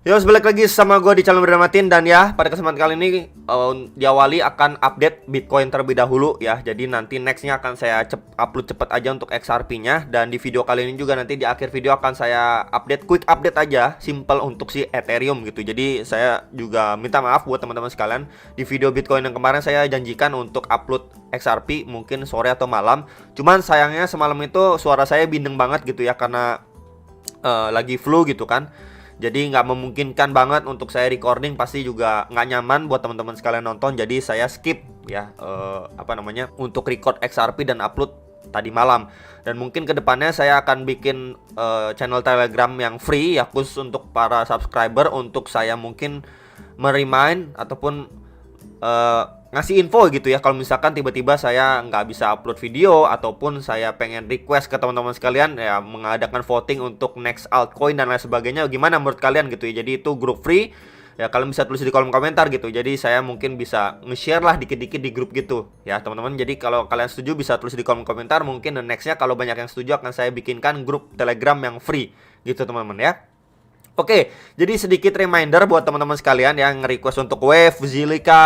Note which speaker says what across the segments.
Speaker 1: Yo, balik lagi sama gue di channel Beramatin. Dan ya, pada kesempatan kali ini diawali akan update Bitcoin terlebih dahulu ya. Jadi nanti nextnya akan saya upload cepet aja untuk XRP-nya. Dan di video kali ini juga nanti di akhir video akan saya update, quick update aja, simple untuk si Ethereum gitu. Jadi saya juga minta maaf buat teman-teman sekalian. Di video Bitcoin yang kemarin saya janjikan untuk upload XRP mungkin sore atau malam. Cuman sayangnya semalam itu suara saya bindeng banget gitu ya, karena lagi flu gitu kan. Jadi nggak memungkinkan banget untuk saya recording, pasti juga nggak nyaman buat teman-teman sekalian nonton. Jadi saya skip ya untuk record XRP dan upload tadi malam. Dan mungkin kedepannya saya akan bikin channel Telegram yang free ya, khusus untuk para subscriber, untuk saya mungkin meremind ataupun ngasih info gitu ya, kalau misalkan tiba-tiba saya nggak bisa upload video ataupun saya pengen request ke teman-teman sekalian ya, mengadakan voting untuk next altcoin dan lain sebagainya. Gimana menurut kalian gitu ya? Jadi itu grup free ya, kalian bisa tulis di kolom komentar gitu. Jadi saya mungkin bisa nge-share lah dikit-dikit di grup gitu ya teman-teman. Jadi kalau kalian setuju bisa tulis di kolom komentar. Mungkin nextnya kalau banyak yang setuju akan saya bikinkan grup Telegram yang free gitu teman-teman ya. Oke, jadi sedikit reminder buat teman-teman sekalian yang request untuk Wave, Zilliqa,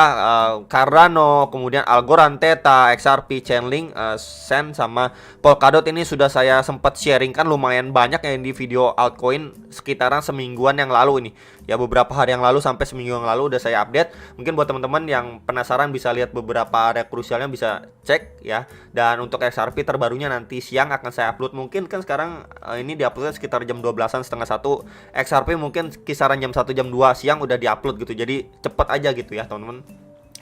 Speaker 1: Cardano, kemudian Algorand, Theta, XRP, Chainlink, Sen, sama Polkadot. Ini sudah saya sempat sharing kan lumayan banyak yang di video altcoin sekitaran semingguan yang lalu ini. Ya, beberapa hari yang lalu sampai seminggu yang lalu udah saya update. Mungkin buat teman-teman yang penasaran bisa lihat beberapa area krusialnya, bisa cek ya. Dan untuk XRP terbarunya nanti siang akan saya upload. Mungkin kan sekarang ini diuploadnya sekitar jam 12-an, setengah 1. XRP mungkin kisaran jam 1 jam 2 siang udah diupload gitu. Jadi cepet aja gitu ya teman-teman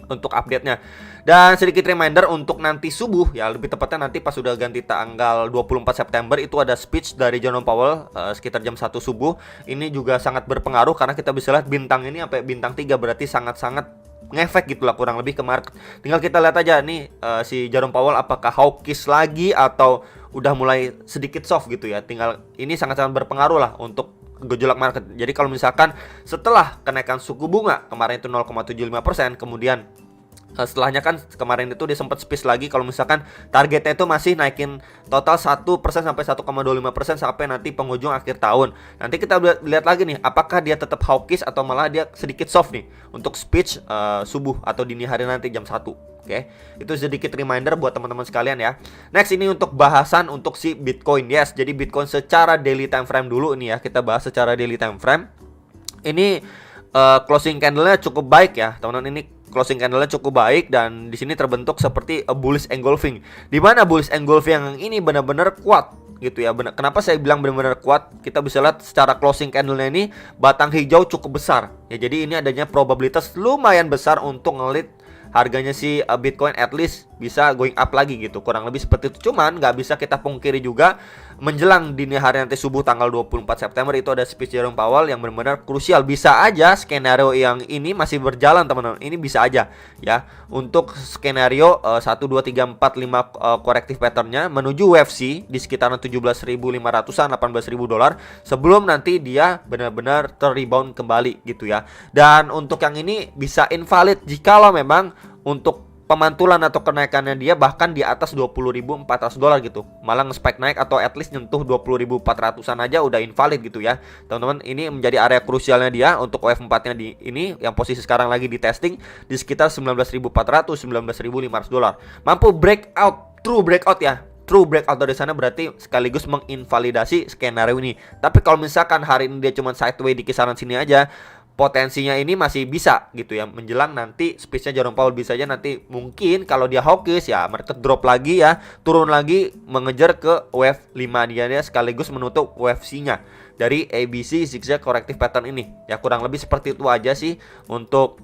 Speaker 1: untuk update-nya. Dan sedikit reminder untuk nanti subuh ya, lebih tepatnya nanti pas sudah ganti tanggal 24 September itu ada speech dari Jerome Powell sekitar jam 1 subuh. Ini juga sangat berpengaruh karena kita bisa lihat bintang ini sampai bintang 3, berarti sangat-sangat ngefek gitu lah kurang lebih ke market. Tinggal kita lihat aja nih si Jerome Powell apakah hawkish lagi atau udah mulai sedikit soft gitu ya. Tinggal ini sangat-sangat berpengaruh lah untuk gejolak market. Jadi kalau misalkan setelah kenaikan suku bunga kemarin itu 0,75%, kemudian setelahnya kan kemarin itu dia sempat space lagi, kalau misalkan targetnya itu masih naikin total 1% sampai 1,25% sampai nanti penghujung akhir tahun. Nanti kita lihat lagi nih apakah dia tetap hawkish atau malah dia sedikit soft nih untuk speech subuh atau dini hari nanti jam 1. Oke, itu sedikit reminder buat teman-teman sekalian ya. Next ini untuk bahasan untuk si Bitcoin. Yes, jadi Bitcoin secara daily time frame dulu ini ya. Kita bahas secara daily time frame. Ini closing candle-nya cukup baik ya, teman-teman. Ini closing candle-nya cukup baik dan di sini terbentuk seperti a bullish engulfing. Di mana bullish engulfing yang ini benar-benar kuat gitu ya. Kenapa saya bilang benar-benar kuat? Kita bisa lihat secara closing candle-nya ini batang hijau cukup besar. Ya, jadi ini adanya probabilitas lumayan besar untuk ngelit harganya si Bitcoin at least bisa going up lagi gitu, kurang lebih seperti itu. Cuman nggak bisa kita pungkiri juga menjelang dini hari nanti subuh tanggal 24 September itu ada speech Jerome Powell yang benar-benar krusial. Bisa aja skenario yang ini masih berjalan teman-teman, ini bisa aja ya untuk skenario 1, 2, 3, 4, 5 korektif patternnya menuju UFC di sekitaran 17.500-an, 18.000 dolar sebelum nanti dia benar-benar terrebound kembali gitu ya. Dan untuk yang ini bisa invalid jikalau memang untuk pemantulan atau kenaikannya dia bahkan di atas 20.400 dolar gitu, malah nge-spike naik atau at least nyentuh 20.400-an aja udah invalid gitu ya teman-teman. Ini menjadi area krusialnya dia untuk OF4 nya di ini yang posisi sekarang lagi di testing di sekitar 19.400, 19.500 dolar. Mampu breakout, true breakout ya, true breakout dari sana berarti sekaligus menginvalidasi skenario ini. Tapi kalau misalkan hari ini dia cuma sideways di kisaran sini aja, potensinya ini masih bisa gitu ya, menjelang nanti speech-nya Jerome Powell bisa aja nanti mungkin kalau dia hawkish ya market drop lagi ya, turun lagi mengejar ke wave 5 dia sekaligus menutup wave C-nya dari ABC zigzag corrective pattern ini. Ya kurang lebih seperti itu aja sih untuk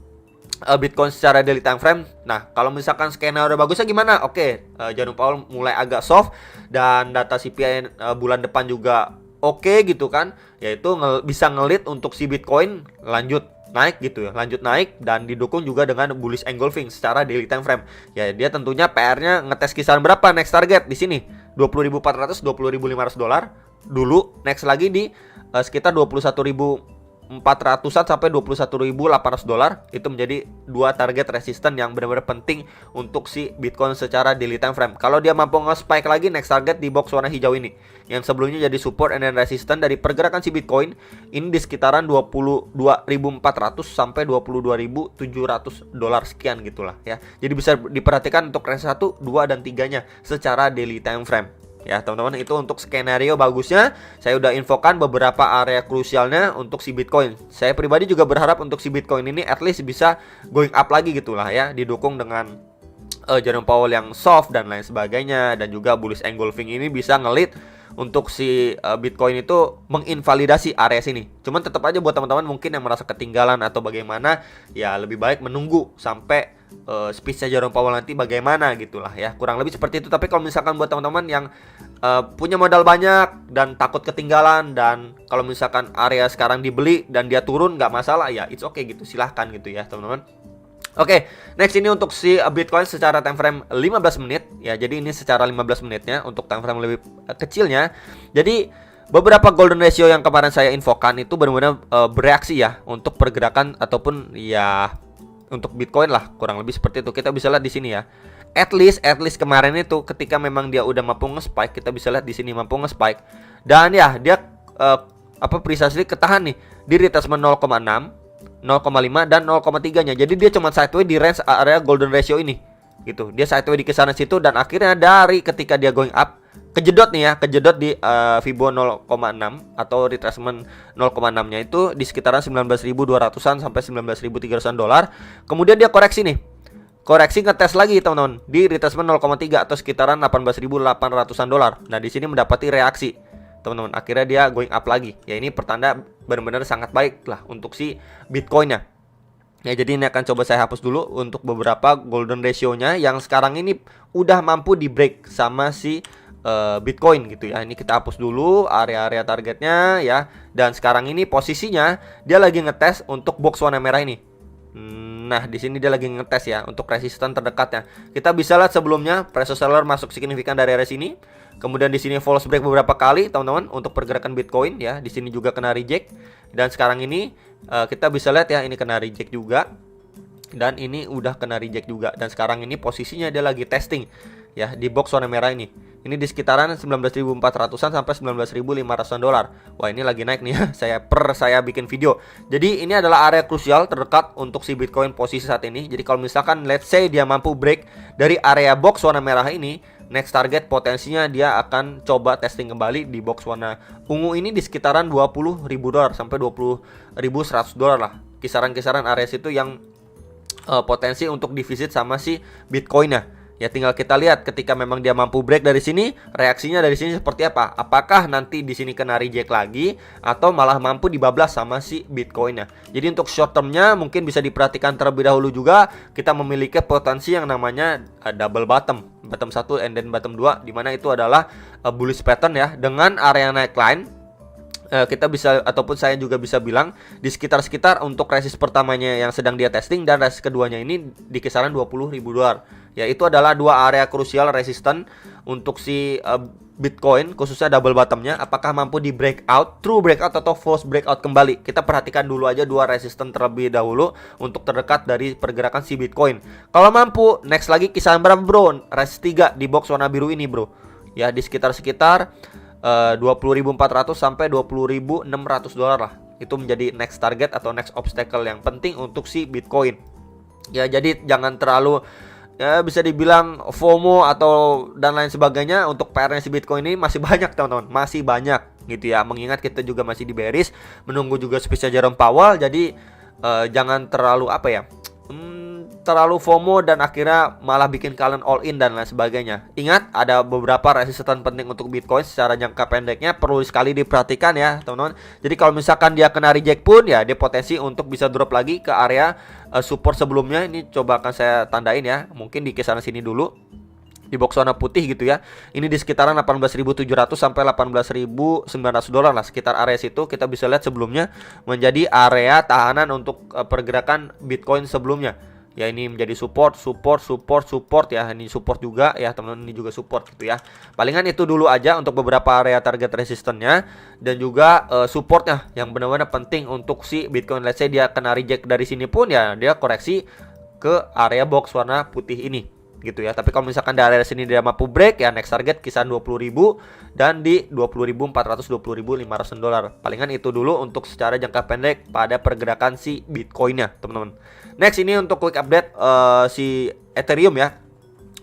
Speaker 1: Bitcoin secara daily time frame. Nah, kalau misalkan skenario bagusnya gimana? Oke, Jerome Powell mulai agak soft dan data CPI bulan depan juga oke gitu kan, yaitu bisa ngelit untuk si Bitcoin lanjut naik gitu ya, lanjut naik dan didukung juga dengan bullish engulfing secara daily time frame. Ya dia tentunya PR-nya ngetes kisaran berapa next target di sini 20.400, 20.500 dolar dulu, next lagi di sekitar 21.400 21.400-an sampai 21.800 dolar. Itu menjadi dua target resisten yang benar-benar penting untuk si Bitcoin secara daily time frame. Kalau dia mampu nge-spike lagi, next target di box warna hijau ini, yang sebelumnya jadi support and then resisten dari pergerakan si Bitcoin ini di sekitaran 22.400 sampai 22.700 dolar sekian gitulah ya. Jadi bisa diperhatikan untuk range 1, 2 dan 3-nya secara daily time frame. Ya teman-teman, itu untuk skenario bagusnya. Saya udah infokan beberapa area krusialnya untuk si Bitcoin. Saya pribadi juga berharap untuk si Bitcoin ini at least bisa going up lagi gitulah ya, didukung dengan Jerome Powell yang soft dan lain sebagainya, dan juga bullish engulfing ini bisa ngelit untuk si Bitcoin itu menginvalidasi area sini. Cuman tetap aja buat teman-teman mungkin yang merasa ketinggalan atau bagaimana, ya lebih baik menunggu sampai speech-nya Jerome Powell nanti bagaimana gitulah ya. Kurang lebih seperti itu. Tapi kalau misalkan buat teman-teman yang punya modal banyak dan takut ketinggalan, dan kalau misalkan area sekarang dibeli dan dia turun nggak masalah ya, it's okay gitu, silahkan gitu ya teman-teman. Oke, next ini untuk si Bitcoin secara time frame 15 menit ya. Jadi ini secara 15 menitnya untuk time frame lebih kecilnya. Jadi beberapa golden ratio yang kemarin saya infokan itu benar-benar bereaksi ya untuk pergerakan ataupun ya untuk Bitcoin lah, kurang lebih seperti itu. Kita bisa lihat di sini ya. At least kemarin itu ketika memang dia udah mampu nge-spike, kita bisa lihat di sini mampu nge-spike. Dan ya, dia precisely ketahan nih di retracement 0,6, 0,5 dan 0,3-nya. Jadi dia cuma sideways di range area golden ratio ini. Gitu. Dia sideways di kisaran situ, dan akhirnya dari ketika dia going up kejedot nih ya, kejedot di Fibo 0,6 atau retracement 0,6-nya itu di sekitaran 19.200-an sampai 19.300-an dolar. Kemudian dia koreksi nih. Koreksi ngetes lagi teman-teman di retracement 0,3 atau sekitaran 18.800-an dolar. Nah, di sini mendapati reaksi. Teman-teman, akhirnya dia going up lagi. Ya ini pertanda benar-benar sangat baik lah untuk si Bitcoin-nya. Ya, jadi ini akan coba saya hapus dulu untuk beberapa golden ratio-nya yang sekarang ini udah mampu di break sama si Bitcoin gitu ya. Ini kita hapus dulu area-area targetnya ya. Dan sekarang ini posisinya dia lagi ngetes untuk box warna merah ini. Nah, di sini dia lagi ngetes ya untuk resisten terdekatnya. Kita bisa lihat sebelumnya pressure seller masuk signifikan dari area sini. Kemudian di sini false break beberapa kali, teman-teman, untuk pergerakan Bitcoin ya. Di sini juga kena reject. Dan sekarang ini kita bisa lihat ya, ini kena reject juga. Dan ini udah kena reject juga. Dan sekarang ini posisinya dia lagi testing ya di box warna merah ini. Ini di sekitaran 19.400-an sampai 19.500-an dolar. Wah, ini lagi naik nih ya. Saya bikin video. Jadi ini adalah area krusial terdekat untuk si Bitcoin posisi saat ini. Jadi kalau misalkan let's say dia mampu break dari area box warna merah ini, next target potensinya dia akan coba testing kembali di box warna ungu ini di sekitaran 20.000 dolar sampai 20.100 dolar lah. Kisaran-kisaran area situ yang potensi untuk divisit sama si Bitcoin-nya. Ya tinggal kita lihat ketika memang dia mampu break dari sini, reaksinya dari sini seperti apa? Apakah nanti di sini kena reject lagi atau malah mampu dibablas sama si Bitcoin-nya. Jadi untuk short term-nya mungkin bisa diperhatikan terlebih dahulu juga. Kita memiliki potensi yang namanya double bottom 1 and then bottom 2, dimana itu adalah bullish pattern ya, dengan area neckline. Kita bisa ataupun saya juga bisa bilang di sekitar untuk resist pertamanya yang sedang dia testing dan resist keduanya ini di kisaran 20.000 dolar. Ya, itu adalah dua area krusial resisten untuk si Bitcoin, khususnya double bottomnya. Apakah mampu di breakout, true breakout atau false breakout kembali? Kita perhatikan dulu aja dua resisten terlebih dahulu untuk terdekat dari pergerakan si Bitcoin. Kalau mampu, next lagi kisaran berapa bro? Resist 3 di box warna biru ini bro. Ya, di sekitar 20.400 sampai 20.600 dolar lah. Itu menjadi next target atau next obstacle yang penting untuk si Bitcoin. Ya, jadi jangan terlalu bisa dibilang FOMO atau dan lain sebagainya. Untuk PR-nya si Bitcoin ini masih banyak teman-teman, masih banyak gitu ya. Mengingat kita juga masih di bearish, menunggu juga speech Jerome Powell. Jadi jangan terlalu terlalu FOMO dan akhirnya malah bikin kalian all in dan lain sebagainya. Ingat, ada beberapa resisten penting untuk Bitcoin secara jangka pendeknya perlu sekali diperhatikan ya teman-teman. Jadi kalau misalkan dia kena reject pun ya, dia potensi untuk bisa drop lagi ke area support sebelumnya. Ini coba akan saya tandain ya, mungkin di kisaran sini dulu di box warna putih gitu ya. Ini di sekitaran 18.700 sampai 18.900 dolar lah, sekitar area situ. Kita bisa lihat sebelumnya menjadi area tahanan untuk pergerakan Bitcoin sebelumnya. Ya ini menjadi support ya. Ini support juga ya teman-teman, ini juga support gitu ya. Palingan itu dulu aja untuk beberapa area target resistennya dan juga supportnya yang benar-benar penting untuk si Bitcoin. Let's say dia kena reject dari sini pun ya dia koreksi ke area box warna putih ini gitu ya. Tapi kalau misalkan dari area sini dia mampu break ya, next target kisaran 20.000 dan di 20.400 20.500 dolar. Palingan itu dulu untuk secara jangka pendek pada pergerakan si Bitcoinnya teman-teman. Next ini untuk quick update si Ethereum ya.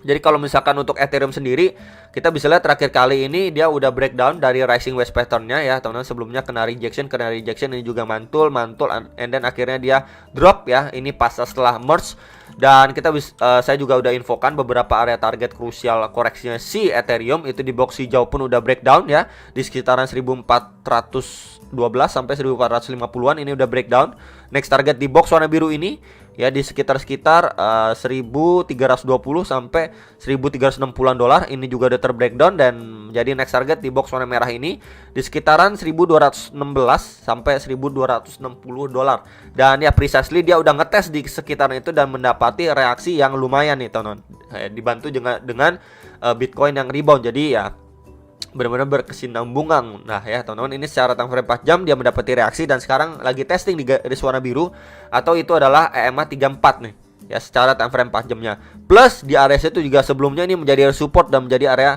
Speaker 1: Jadi kalau misalkan untuk Ethereum sendiri, kita bisa lihat terakhir kali ini dia udah breakdown dari rising wedge patternnya ya teman-teman. Sebelumnya kena rejection, ini juga mantul, and then akhirnya dia drop ya. Ini pas setelah merge. Dan saya juga udah infokan beberapa area target krusial koreksinya si Ethereum itu di box hijau pun udah breakdown ya, di sekitaran 1412 sampai 1450-an ini udah breakdown. Next target di box warna biru ini ya di sekitar 1320 sampai 1360-an dolar, ini juga udah terbreakdown. Dan jadi next target di box warna merah ini di sekitaran 1216 sampai 1260 dolar. Dan ya precisely dia udah ngetes di sekitaran itu dan mendapati reaksi yang lumayan nih teman-teman, dibantu dengan Bitcoin yang rebound. Jadi ya benar-benar berkesinambungan. Nah ya teman-teman, ini secara time frame 4 jam dia mendapati reaksi dan sekarang lagi testing di garis warna biru, atau itu adalah EMA 34 nih ya secara time frame 4 jamnya. Plus di area itu juga sebelumnya ini menjadi area support dan menjadi area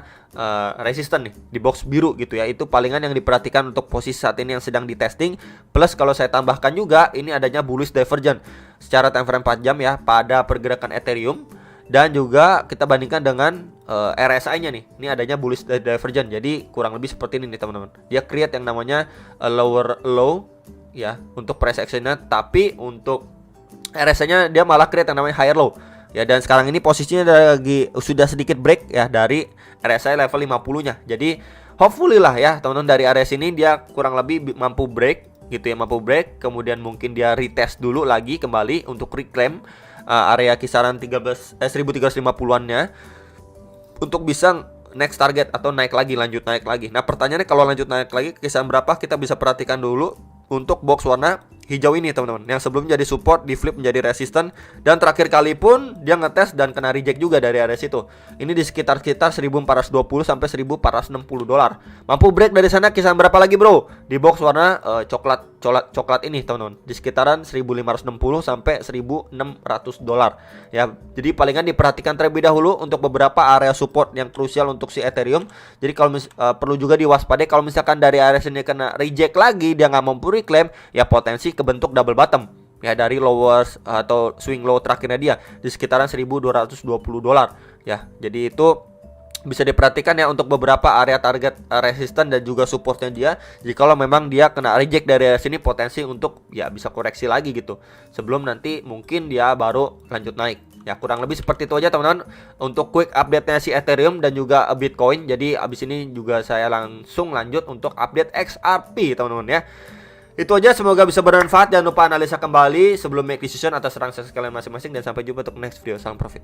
Speaker 1: resisten nih di box biru gitu ya. Itu palingan yang diperhatikan untuk posisi saat ini yang sedang di testing. Plus kalau saya tambahkan juga ini adanya bullish divergence secara time frame 4 jam ya pada pergerakan Ethereum. Dan juga kita bandingkan dengan RSI-nya nih. Ini adanya bullish divergence. Jadi kurang lebih seperti ini nih teman-teman. Dia create yang namanya lower low ya untuk price action-nya, tapi untuk RSI-nya dia malah create yang namanya higher low. Ya, dan sekarang ini posisinya sudah sedikit break ya dari RSI level 50-nya. Jadi hopefully lah ya teman-teman, dari area sini dia kurang lebih mampu break gitu ya, mampu break. Kemudian mungkin dia retest dulu lagi kembali untuk reclaim area kisaran 1350-an-nya untuk bisa next target atau lanjut naik lagi. Nah pertanyaannya, kalau lanjut naik lagi kisaran berapa, kita bisa perhatikan dulu untuk box warna hijau ini teman-teman, yang sebelum jadi support di flip menjadi resisten, dan terakhir kali pun dia ngetes dan kena reject juga dari area situ. Ini di sekitar 1420 sampai 1460 dolar. Mampu break dari sana kisaran berapa lagi bro? Di box warna coklat ini teman-teman, di sekitaran 1560 sampai 1600 dolar. Ya, jadi palingan diperhatikan terlebih dahulu untuk beberapa area support yang krusial untuk si Ethereum. Jadi kalau perlu juga diwaspadai kalau misalkan dari area sini kena reject lagi, dia nggak mampu reclaim, ya potensi kebentuk double bottom ya dari lowers atau swing low terakhirnya dia di sekitaran 1220 dolar ya. Jadi itu bisa diperhatikan ya untuk beberapa area target resisten dan juga supportnya dia. Jikalau memang dia kena reject dari sini, potensi untuk ya bisa koreksi lagi gitu sebelum nanti mungkin dia baru lanjut naik. Ya kurang lebih seperti itu aja teman-teman untuk quick update-nya si Ethereum dan juga Bitcoin. Jadi abis ini juga saya langsung lanjut untuk update XRP teman-teman ya. Itu aja, semoga bisa bermanfaat. Jangan lupa analisa kembali sebelum make decision atas rank kalian masing-masing, dan sampai jumpa untuk next video. Salam profit.